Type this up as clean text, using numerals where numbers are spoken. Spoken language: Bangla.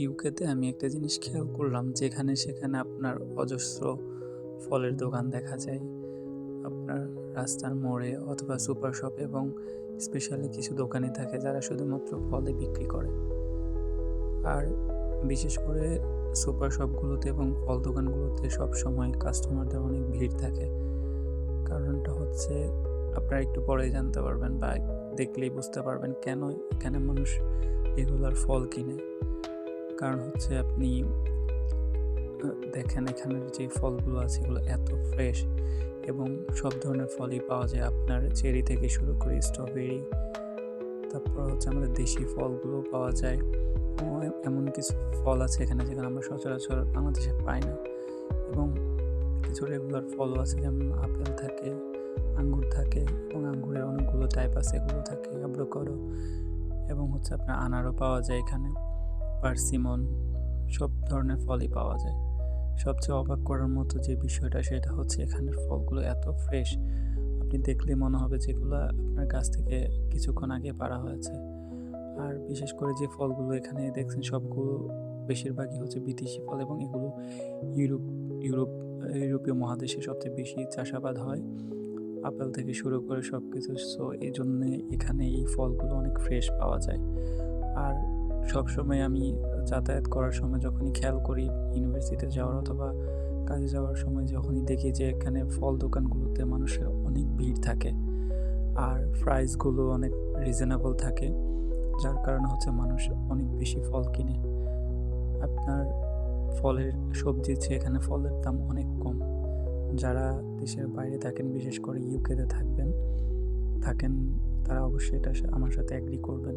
ইউকেতে আমি একটা জিনিস খেয়াল করলাম, যেখানে সেখানে আপনার অজস্র ফলের দোকান দেখা যায়। আপনার রাস্তার মোড়ে অথবা সুপার শপ, এবং স্পেশালি কিছু দোকানই থাকে যারা শুধুমাত্র ফলই বিক্রি করে। আর বিশেষ করে সুপার শপগুলোতে এবং ফল দোকানগুলোতে সবসময় কাস্টমারদের অনেক ভিড় থাকে। কারণটা হচ্ছে, আপনারা একটু পরেই জানতে পারবেন বা দেখলেই বুঝতে পারবেন কেন এখানে মানুষ রেগুলার ফল কিনে। কারণ হচ্ছে, আপনি দেখেন এখানের যে ফলগুলো আছে এগুলো এত ফ্রেশ, এবং সব ধরনের ফলই পাওয়া যায়। আপনার চেরি থেকে শুরু করে স্ট্রবেরি, তারপর হচ্ছে আমাদের দেশি ফলগুলো পাওয়া যায়। ও এমন কিছু ফল আছে এখানে যেখানে আমরা সচরাচর বাংলাদেশে পাই না। এবং কিছু রেগুলার ফলও আছে, যেমন আপেল থাকে, আঙ্গুর থাকে, এবং আঙ্গুরের অনেকগুলো টাইপ আছে, এগুলো থাকে অ্যাভোকাডো, এবং হচ্ছে আপনার আনারও পাওয়া যায় এখানে, পার্সিমন, সব ধরনের ফলই পাওয়া যায়। সবচেয়ে অবাক করার মতো যে বিষয়টা, সেটা হচ্ছে এখানের ফলগুলো এত ফ্রেশ, আপনি দেখলেই মনে হবে যেগুলো আপনার গাছ থেকে কিছুক্ষণ আগে পাড়া হয়েছে। আর বিশেষ করে যে ফলগুলো এখানে দেখছেন, সবগুলো বেশিরভাগই হচ্ছে বিদেশি ফল, এবং এগুলো ইউরোপ ইউরোপ ইউরোপীয় মহাদেশে সবচেয়ে বেশি চাষাবাদ হয়, আপেল থেকে শুরু করে সব কিছু। সো এই জন্যে এখানে এই ফলগুলো অনেক ফ্রেশ পাওয়া যায়। আর সবসময় আমি যাতায়াত করার সময় যখনই খেয়াল করি, ইউনিভার্সিটিতে যাওয়ার অথবা কাজে যাওয়ার সময় যখনই দেখি যে এখানে ফল দোকানগুলোতে মানুষের অনেক ভিড় থাকে, আর প্রাইসগুলো অনেক রিজনেবল থাকে, যার কারণে হচ্ছে মানুষ অনেক বেশি ফল কিনে। আপনার ফলের সবজির চেয়ে এখানে ফলের দাম অনেক কম। যারা দেশের বাইরে থাকেন, বিশেষ করে ইউকেতে থাকেন, তারা অবশ্যই এটা আমার সাথে অ্যাগ্রি করবেন।